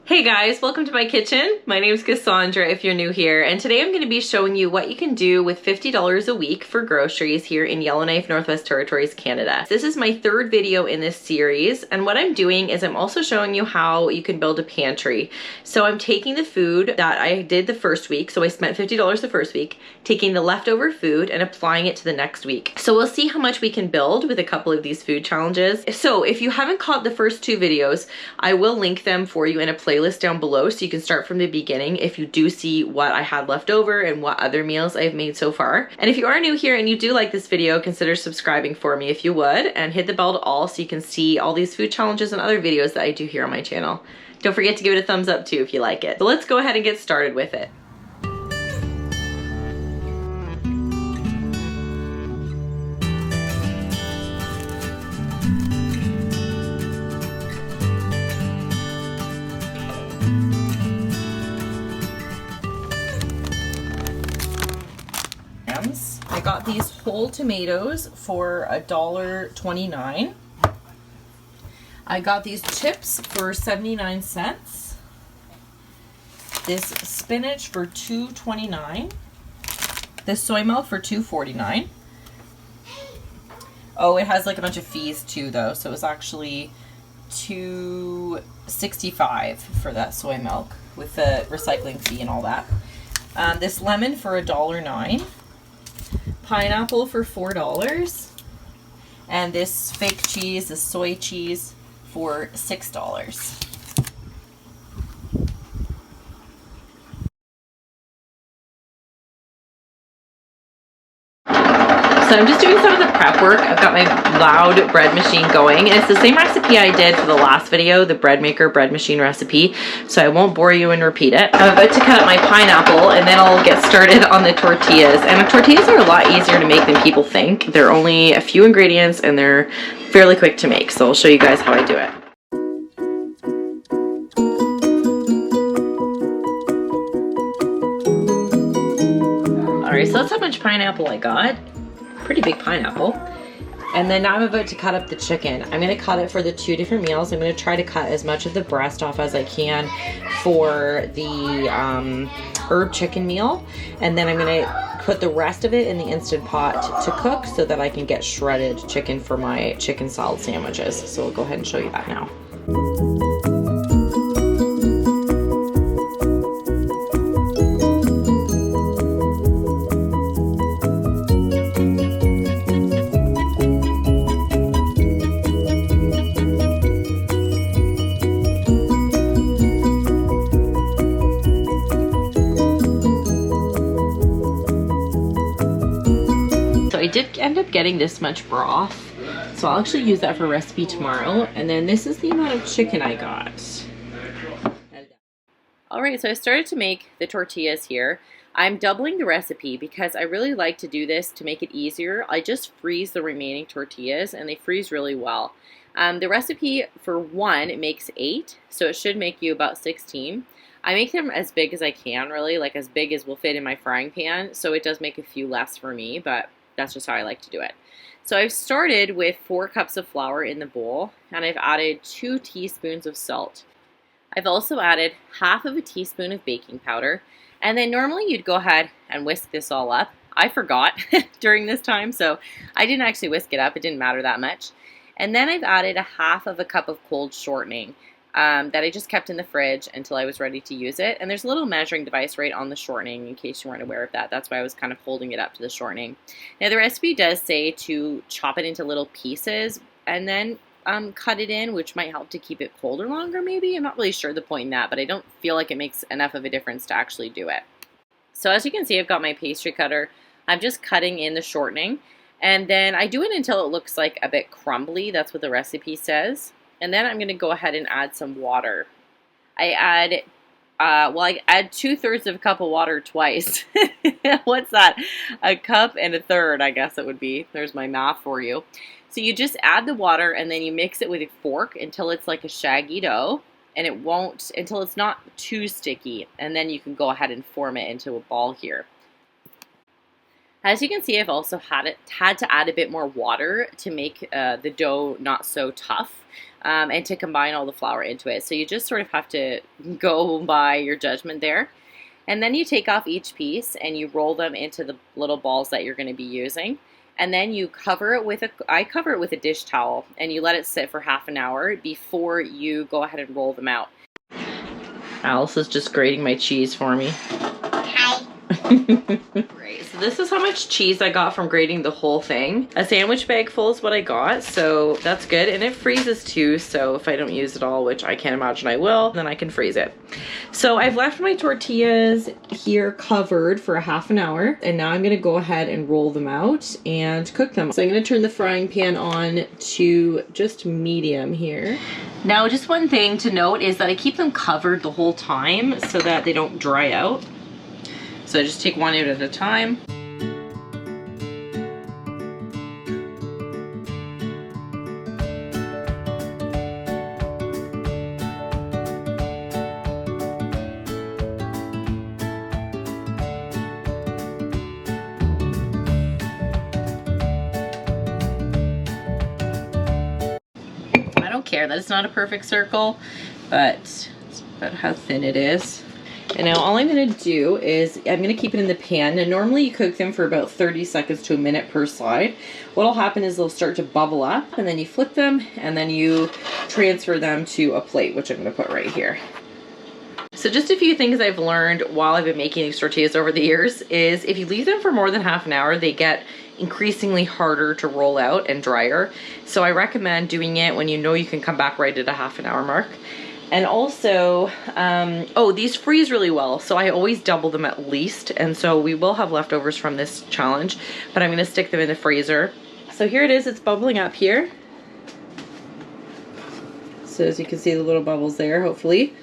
Hey guys, welcome to my kitchen. My name is Cassandra if you're new here, and today I'm going to be showing you what you can do with $50 a week for groceries here in Yellowknife, Northwest Territories, Canada. This is my third video in this series, and what I'm doing is I'm also showing you how you can build a pantry. So I'm taking the food that I did the first week, so I spent $50 the first week, taking the leftover food and applying it to the next week. So we'll see how much we can build with a couple of these food challenges. So if you haven't caught the first two videos, I will link them for you in a playlist down below so you can start from the beginning if you do see what I had left over and what other meals I've made so far. And if you are new here and you do like this video, consider subscribing for me if you would, and hit the bell to all so you can see all these food challenges and other videos that I do here on my channel. Don't forget to give it a thumbs up too if you like it. So let's go ahead and get started with it. I got these whole tomatoes for $1.29. I got these chips for 79 cents. This spinach for $2.29. This soy milk for $2.49. Oh, it has like a bunch of fees too though, so it was actually $2.65 for that soy milk with the recycling fee and all that. This lemon for $1.09. Pineapple for $4, and this fake cheese, this soy cheese, for $6. So I'm just doing some of the prep work. I've got my loud bread machine going, and it's the same recipe I did for the last video, the bread maker bread machine recipe, so I won't bore you and repeat it. I'm about to cut up my pineapple, and then I'll get started on the tortillas. And the tortillas are a lot easier to make than people think. They're only a few ingredients, and they're fairly quick to make, so I'll show you guys how I do it. Alright, so that's how much pineapple I got. Pretty big pineapple. And then now I'm about to cut up the chicken. I'm going to cut it for the two different meals. I'm going to try to cut as much of the breast off as I can for the herb chicken meal. And then I'm going to put the rest of it in the Instant Pot to cook so that I can get shredded chicken for my chicken salad sandwiches. So I'll go ahead and show you that now. I did end up getting this much broth, so I'll actually use that for a recipe tomorrow. And then this is the amount of chicken I got. Alright, so I started to make the tortillas here. I'm doubling the recipe because I really like to do this to make it easier. I just freeze the remaining tortillas and they freeze really well. The recipe for one, it makes 8, so it should make you about 16. I make them as big as I can, really, like as big as will fit in my frying pan, so it does make a few less for me, but that's just how I like to do it. So I've started with 4 cups of flour in the bowl, and I've added 2 teaspoons of salt. I've also added half of a teaspoon of baking powder, and then normally you'd go ahead and whisk this all up. I forgot during this time, so I didn't actually whisk it up. It didn't matter that much. And then I've added a half of a cup of cold shortening that I just kept in the fridge until I was ready to use it. And there's a little measuring device right on the shortening in case you weren't aware of that. That's why I was kind of holding it up to the shortening. Now the recipe does say to chop it into little pieces and then cut it in, which might help to keep it colder longer maybe. I'm not really sure the point in that, but I don't feel like it makes enough of a difference to actually do it. So as you can see, I've got my pastry cutter. I'm just cutting in the shortening, and then I do it until it looks like a bit crumbly. That's what the recipe says. And then I'm going to go ahead and add some water. I add, I add 2/3 of a cup of water twice. What's that? A cup and a third, I guess it would be. There's my math for you. So you just add the water and then you mix it with a fork until it's like a shaggy dough. And it won't, until it's not too sticky. And then you can go ahead and form it into a ball here. As you can see, I've also had to add a bit more water to make the dough not so tough. and to combine all the flour into it. So you just sort of have to go by your judgment there. And then you take off each piece and you roll them into the little balls that you're going to be using. And then you cover it with I cover it with a dish towel, and you let it sit for half an hour before you go ahead and roll them out. Alice is just grating my cheese for me. Hi. Great. So this is how much cheese I got from grating the whole thing. A sandwich bag full is what I got, so that's good. And it freezes too, so if I don't use it all, which I can't imagine I will, then I can freeze it. So I've left my tortillas here covered for a half an hour, and now I'm gonna go ahead and roll them out and cook them. So I'm gonna turn the frying pan on to just medium here. Now, just one thing to note is that I keep them covered the whole time so that they don't dry out. So I just take one out at a time. I don't care that it's not a perfect circle, but it's about how thin it is. And now all I'm going to do is I'm going to keep it in the pan. And normally you cook them for about 30 seconds to a minute per side. What'll happen is they'll start to bubble up, and then you flip them, and then you transfer them to a plate, which I'm going to put right here. So just a few things I've learned while I've been making these tortillas over the years is if you leave them for more than half an hour, they get increasingly harder to roll out and drier. So I recommend doing it when you know you can come back right at a half an hour mark. And also, oh, these freeze really well, so I always double them at least, and so we will have leftovers from this challenge, but I'm gonna stick them in the freezer. So here it is, it's bubbling up here. So as you can see the little bubbles there, hopefully.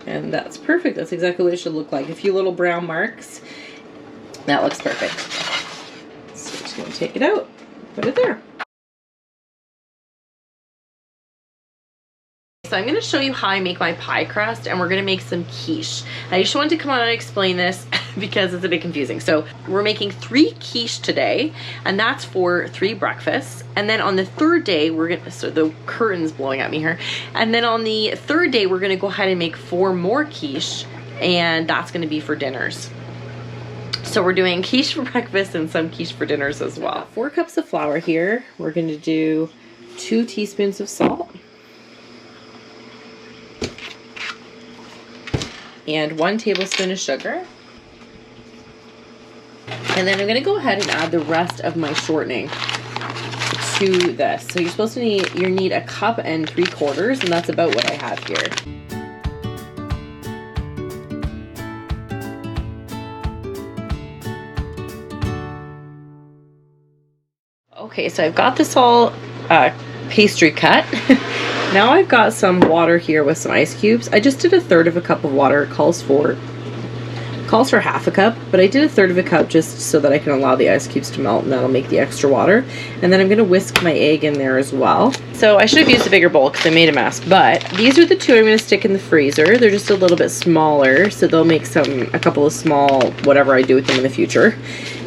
And that's perfect, that's exactly what it should look like. A few little brown marks, that looks perfect. So I'm just gonna take it out. Put it there. So I'm going to show you how I make my pie crust, and we're going to make some quiche. I just wanted to come on and explain this because it's a bit confusing. So we're making 3 quiche today, and that's for 3 breakfasts. And then on the 3rd day, we're going to, so the curtain's blowing at me here. And then on the 3rd day, we're going to go ahead and make 4 more quiche, and that's going to be for dinners. So we're doing quiche for breakfast and some quiche for dinners as well. 4 cups of flour here. We're going to do 2 teaspoons of salt. And 1 tablespoon of sugar. And then I'm going to go ahead and add the rest of my shortening to this. So you're supposed to need, 1 cup and 3/4, and that's about what I have here. Okay, so I've got this all pastry cut. Now I've got some water here with some ice cubes. I just did 1/3 cup of water. It calls for half a cup, but I did 1/3 cup just so that I can allow the ice cubes to melt, and that'll make the extra water. And then I'm going to whisk my egg in there as well. So I should have used a bigger bowl because I made a mess, but these are the 2 I'm going to stick in the freezer. They're just a little bit smaller, so they'll make a couple of small whatever I do with them in the future.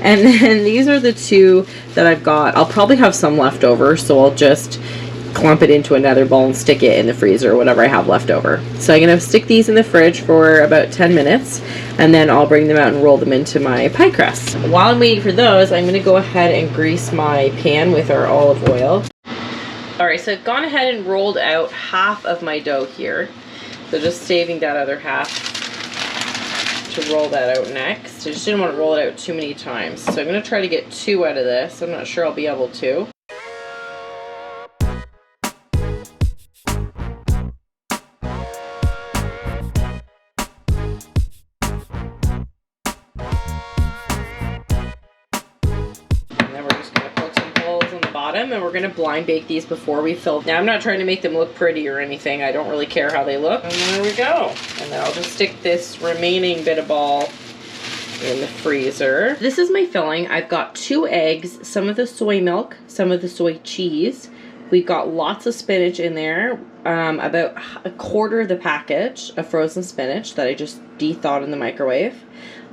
And then these are the 2 that I've got. I'll probably have some left over, so I'll just clump it into another bowl and stick it in the freezer, whatever I have left over. So I'm going to stick these in the fridge for about 10 minutes, and then I'll bring them out and roll them into my pie crust. While I'm waiting for those, I'm going to go ahead and grease my pan with our olive oil. Alright, so I've gone ahead and rolled out half of my dough here. So just saving that other half to roll that out next. I just didn't want to roll it out too many times. So I'm going to try to get 2 out of this. I'm not sure I'll be able to. And we're going to blind bake these before we fill. Now I'm not trying to make them look pretty or anything. I don't really care how they look. And there we go. And then I'll just stick this remaining bit of ball in the freezer. This is my filling. I've got 2 eggs, some of the soy milk, some of the soy cheese. We've got lots of spinach in there. About 1/4 of the package of frozen spinach that I just de-thawed in the microwave.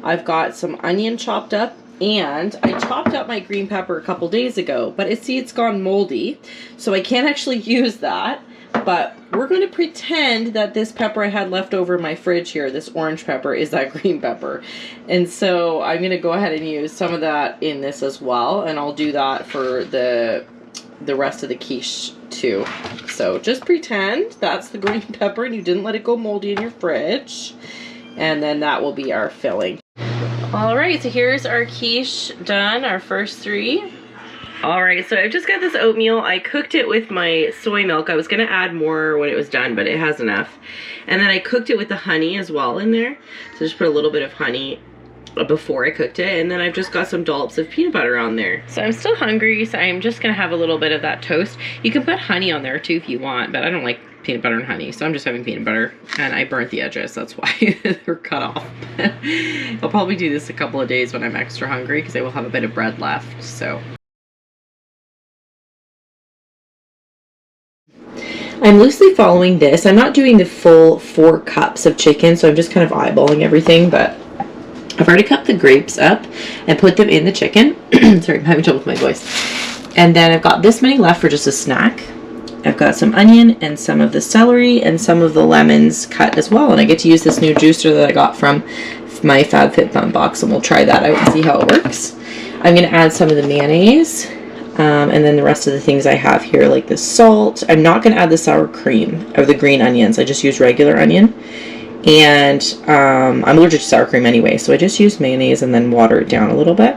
I've got some onion chopped up, And I chopped up my green pepper a couple days ago, but it's gone moldy, so I can't actually use that. But we're going to pretend that this pepper I had left over in my fridge here, this orange pepper, is that green pepper. And so I'm going to go ahead and use some of that in this as well, and I'll do that for the rest of the quiche too. So just pretend that's the green pepper and you didn't let it go moldy in your fridge. And then that will be our filling. Alright, so here's our quiche done, our first 3. Alright, so I've just got this oatmeal. I cooked it with my soy milk. I was going to add more when it was done, but it has enough. And then I cooked it with the honey as well in there. So just put a little bit of honey before I cooked it. And then I've just got some dollops of peanut butter on there. So I'm still hungry, so I'm just going to have a little bit of that toast. You can put honey on there too if you want, but I don't like peanut butter and honey, so I'm just having peanut butter, and I burnt the edges, that's why they're cut off. I'll probably do this a couple of days when I'm extra hungry because I will have a bit of bread left. So I'm loosely following this. I'm not doing the full 4 cups of chicken, so I'm just kind of eyeballing everything, but I've already cut the grapes up and put them in the chicken. Sorry, I'm having trouble with my voice. And then I've got this many left for just a snack. I've got some onion and some of the celery and some of the lemons cut as well. And I get to use this new juicer that I got from my FabFitFun box, and we'll try that out and see how it works. I'm going to add some of the mayonnaise and then the rest of the things I have here, like the salt. I'm not going to add the sour cream or the green onions. I just use regular onion. And I'm allergic to sour cream anyway, so I just use mayonnaise and then water it down a little bit.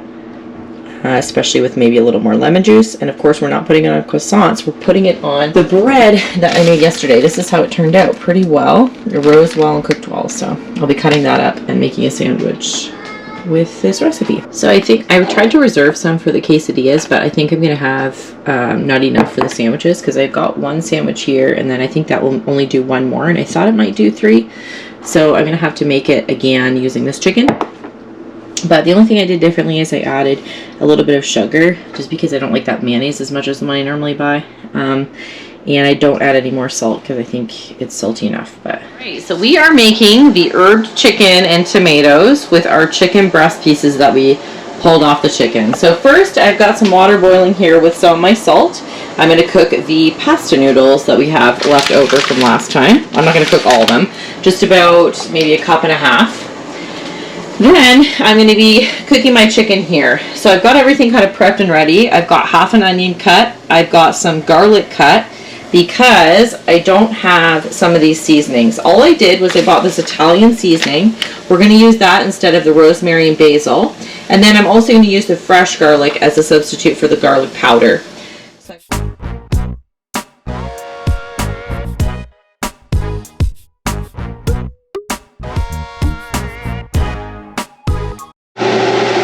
Especially with maybe a little more lemon juice. And of course, we're not putting it on croissants, we're putting it on the bread that I made yesterday. This is how it turned out, pretty well. It rose well and cooked well, so I'll be cutting that up and making a sandwich with this recipe. So I think I tried to reserve some for the quesadillas, but I think I'm gonna have not enough for the sandwiches because I've got 1 sandwich here, and then I think that will only do 1 more, and I thought it might do 3. So I'm gonna have to make it again using this chicken. But the only thing I did differently is I added a little bit of sugar, just because I don't like that mayonnaise as much as the one I normally buy. And I don't add any more salt because I think it's salty enough. But right, so we are making the herbed chicken and tomatoes with our chicken breast pieces that we pulled off the chicken. So first, I've got some water boiling here with some of my salt. I'm going to cook the pasta noodles that we have left over from last time. I'm not going to cook all of them, just about maybe 1.5 cups. Then I'm going to be cooking my chicken here. So I've got everything kind of prepped and ready. I've got half an onion cut. I've got some garlic cut because I don't have some of these seasonings. All I did was I bought this Italian seasoning. We're going to use that instead of the rosemary and basil. And then I'm also going to use the fresh garlic as a substitute for the garlic powder.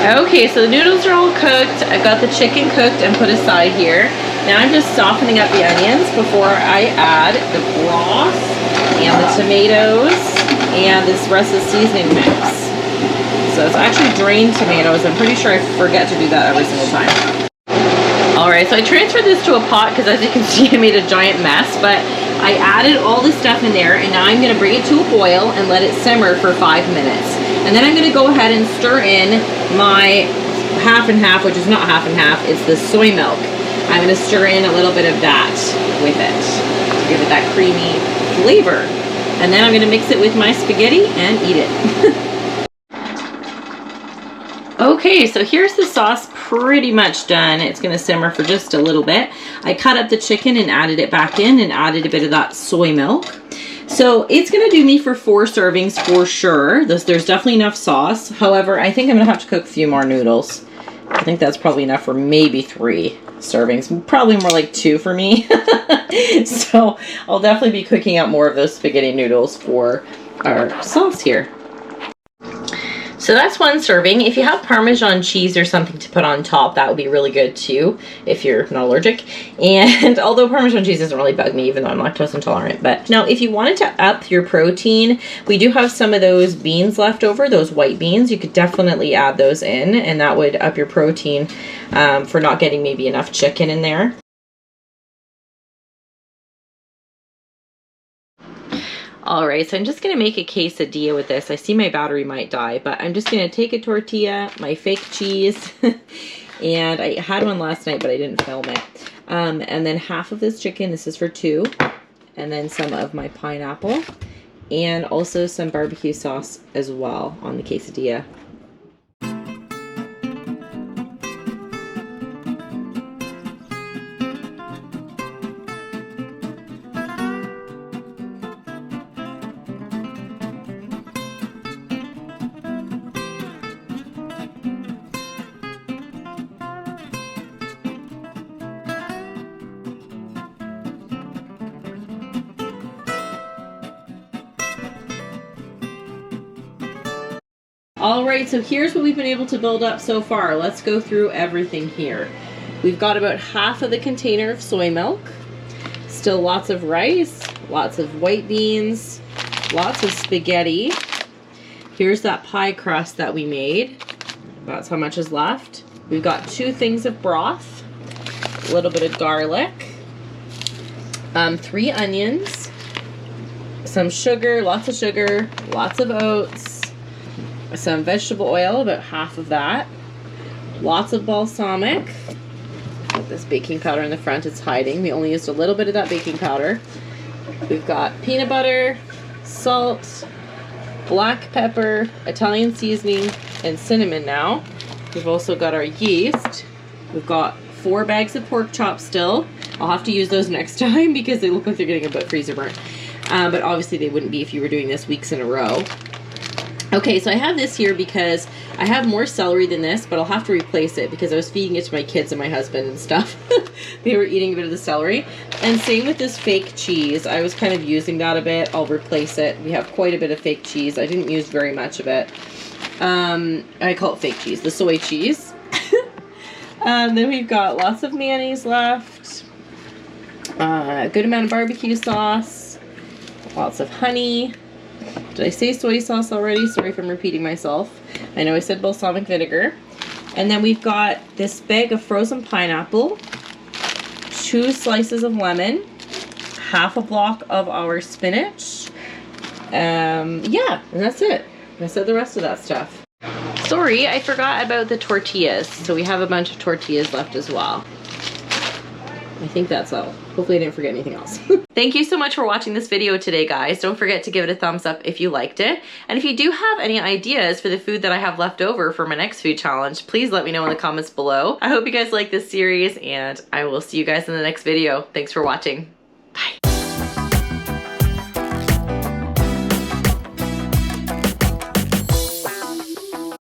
Okay, so the noodles are all cooked. I've got the chicken cooked and put aside here. Now I'm just softening up the onions before I add the broth and the tomatoes and this rest of the seasoning mix. So it's actually drained tomatoes. I'm pretty sure I forget to do that every single time. Alright, so I transferred this to a pot because as you can see I made a giant mess, but I added all this stuff in there, and now I'm going to bring it to a boil and let it simmer for 5 minutes. And then I'm going to go ahead and stir in my half and half, which is not half and half, it's the soy milk. I'm going to stir in a little bit of that with it to give it that creamy flavor. And then I'm going to mix it with my spaghetti and eat it. Okay, so here's the sauce pretty much done. It's going to simmer for just a little bit. I cut up the chicken and added it back in and added a bit of that soy milk. So it's going to do me for 4 servings for sure. There's definitely enough sauce. However, I think I'm going to have to cook a few more noodles. I think that's probably enough for maybe 3 servings. Probably more like 2 for me. So I'll definitely be cooking out more of those spaghetti noodles for our sauce here. So that's 1 serving. If you have Parmesan cheese or something to put on top, that would be really good too, if you're not allergic. And although Parmesan cheese doesn't really bug me, even though I'm lactose intolerant. But now, if you wanted to up your protein, we do have some of those beans left over, those white beans. You could definitely add those in, and that would up your protein for not getting maybe enough chicken in there. All right, so I'm just gonna make a quesadilla with this. I see my battery might die, but I'm just gonna take a tortilla, my fake cheese, and I had one last night, but I didn't film it. And then half of this chicken, this is for 2, and then some of my pineapple, and also some barbecue sauce as well on the quesadilla. All right, so here's what we've been able to build up so far. Let's go through everything here. We've got about half of the container of soy milk, still lots of rice, lots of white beans, lots of spaghetti. Here's that pie crust that we made. That's how much is left. We've got 2 things of broth, a little bit of garlic, 3 onions, some sugar, lots of oats, some vegetable oil, about half of that, lots of balsamic. Put this baking powder in the front, it's hiding. We only used a little bit of that baking powder. We've got peanut butter, salt, black pepper, Italian seasoning, and cinnamon now. We've also got our yeast. We've got 4 bags of pork chops still. I'll have to use those next time because they look like they're getting a bit freezer burnt. But obviously they wouldn't be if you were doing this weeks in a row. Okay, so I have this here because I have more celery than this, but I'll have to replace it because I was feeding it to my kids and my husband and stuff. They were eating a bit of the celery. And same with this fake cheese. I was kind of using that a bit. I'll replace it. We have quite a bit of fake cheese. I didn't use very much of it. I call it fake cheese, the soy cheese. Then we've got lots of mayonnaise left. A good amount of barbecue sauce. Lots of honey. Did I say soy sauce already? Sorry if I'm repeating myself. I know I said balsamic vinegar. And then we've got this bag of frozen pineapple, 2 slices of lemon, half a block of our spinach. Yeah, and that's it. I said the rest of that stuff. Sorry, I forgot about the tortillas. So we have a bunch of tortillas left as well. I think that's all. Hopefully I didn't forget anything else. Thank you so much for watching this video today, guys. Don't forget to give it a thumbs up if you liked it. And if you do have any ideas for the food that I have left over for my next food challenge, please let me know in the comments below. I hope you guys like this series, and I will see you guys in the next video. Thanks for watching.